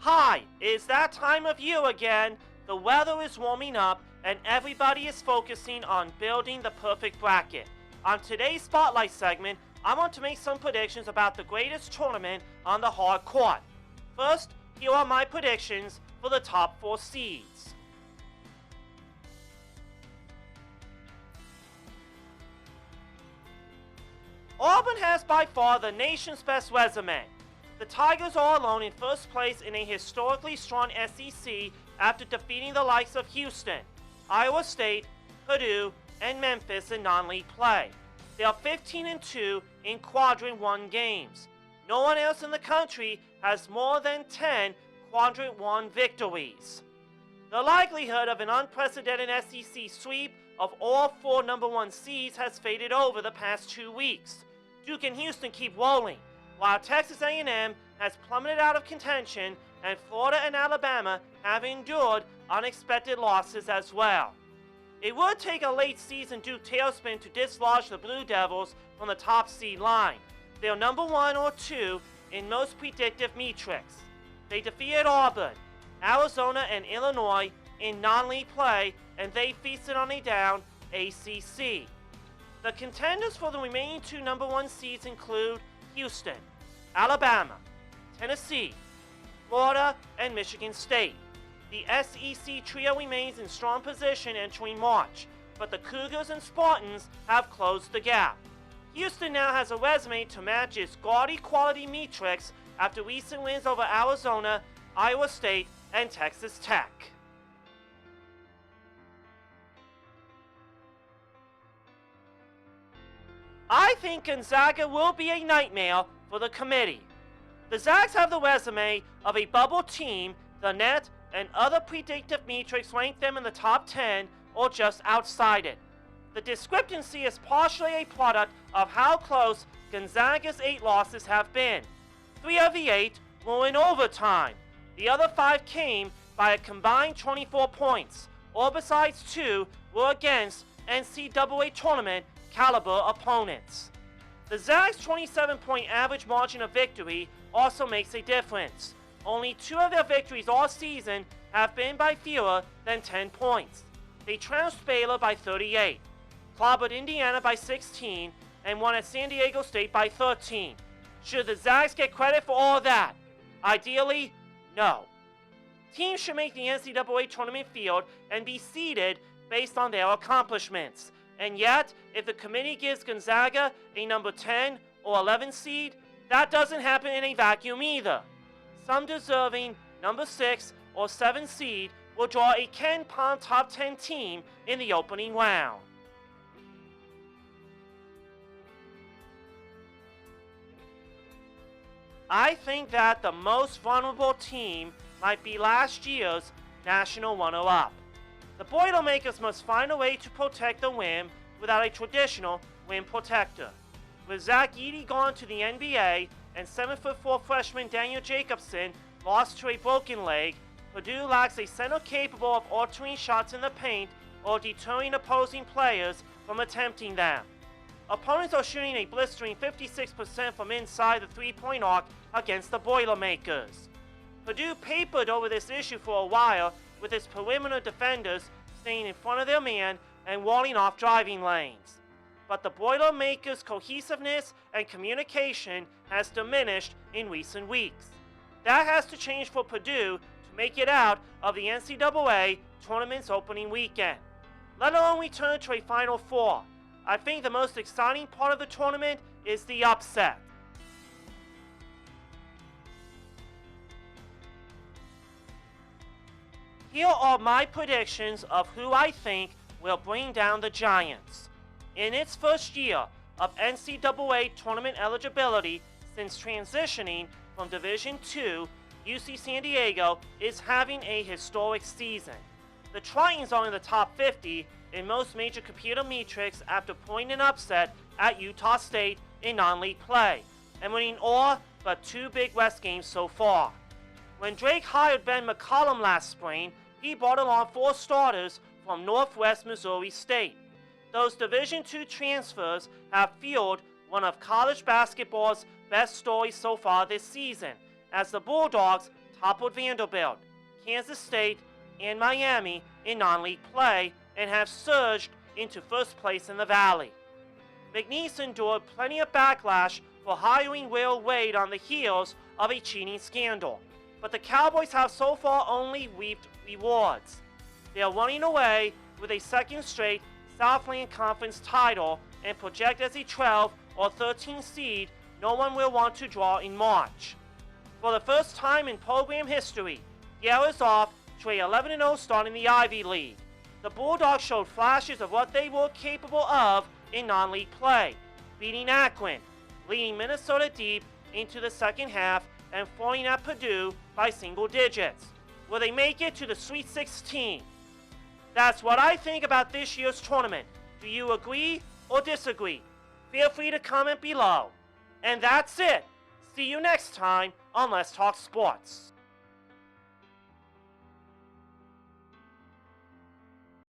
Hi, it's that time of year again. The weather is warming up and everybody is focusing on building the perfect bracket. On today's Spotlight segment, I want to make some predictions about the greatest tournament on the hard court. First, here are my predictions for the top 4 seeds. Auburn has by far the nation's best resume. The Tigers are alone in first place in a historically strong SEC after defeating the likes of Houston, Iowa State, Purdue, and Memphis in non-league play. They are 15-2 in Quadrant 1 games. No one else in the country has more than 10 Quadrant 1 victories. The likelihood of an unprecedented SEC sweep of all 4 number 1 seeds has faded over the past 2 weeks. Duke and Houston keep rolling, while Texas A&M has plummeted out of contention and Florida and Alabama have endured unexpected losses as well. It would take a late season Duke tailspin to dislodge the Blue Devils from the top seed line. They are number 1 or 2 in most predictive metrics. They defeated Auburn, Arizona, and Illinois in non-league play, and they feasted on a down ACC. The contenders for the remaining 2 number 1 seeds include Houston, Alabama, Tennessee, Florida, and Michigan State. The SEC trio remains in strong position entering March, but the Cougars and Spartans have closed the gap. Houston now has a resume to match its gaudy quality metrics after recent wins over Arizona, Iowa State, and Texas Tech. I think Gonzaga will be a nightmare for the committee. The Zags have the resume of a bubble team. The net and other predictive metrics rank them in the top 10 or just outside it. The discrepancy is partially a product of how close Gonzaga's 8 losses have been. 3 of the 8 were in overtime. The other 5 came by a combined 24 points, or besides 2 were against NCAA tournament caliber opponents. The Zags' 27-point average margin of victory also makes a difference. Only 2 of their victories all season have been by fewer than 10 points. They trounced Baylor by 38, clobbered Indiana by 16, and won at San Diego State by 13. Should the Zags get credit for all that? Ideally, no. Teams should make the NCAA tournament field and be seeded based on their accomplishments. And yet, if the committee gives Gonzaga a number 10 or 11 seed, that doesn't happen in a vacuum either. Some deserving number 6 or 7 seed will draw a Ken Pom top 10 team in the opening round. I think that the most vulnerable team might be last year's national runner-up. The Boilermakers must find a way to protect the rim without a traditional rim protector. With Zach Edey gone to the NBA and 7'4" freshman Daniel Jacobson lost to a broken leg, Purdue lacks a center capable of altering shots in the paint or deterring opposing players from attempting them. Opponents are shooting a blistering 56% from inside the three-point arc against the Boilermakers. Purdue papered over this issue for a while, with its perimeter defenders staying in front of their man and walling off driving lanes. But the Boilermakers' cohesiveness and communication has diminished in recent weeks. That has to change for Purdue to make it out of the NCAA tournament's opening weekend, let alone return to a Final Four. I think the most exciting part of the tournament is the upset. Here are my predictions of who I think will bring down the Giants. In its first year of NCAA tournament eligibility since transitioning from Division II, UC San Diego is having a historic season. The Tritons are in the top 50 in most major computer metrics after pulling an upset at Utah State in non-league play and winning all but 2 Big West games so far. When Drake hired Ben McCollum last spring, he brought along 4 starters from Northwest Missouri State. Those Division II transfers have fueled one of college basketball's best stories so far this season, as the Bulldogs toppled Vanderbilt, Kansas State, and Miami in non-league play and have surged into first place in the Valley. McNeese endured plenty of backlash for hiring Will Wade on the heels of a cheating scandal, but the Cowboys have so far only reaped rewards. They are running away with a second straight Southland Conference title and project as a 12 or 13 seed no one will want to draw in March. For the first time in program history, Yale is off to a 11-0 start in the Ivy League. The Bulldogs showed flashes of what they were capable of in non-league play, beating Akron, leading Minnesota deep into the second half and falling at Purdue by single digits, where they make it to the Sweet 16. That's what I think about this year's tournament. Do you agree or disagree? Feel free to comment below. And that's it. See you next time on Let's Talk Sports.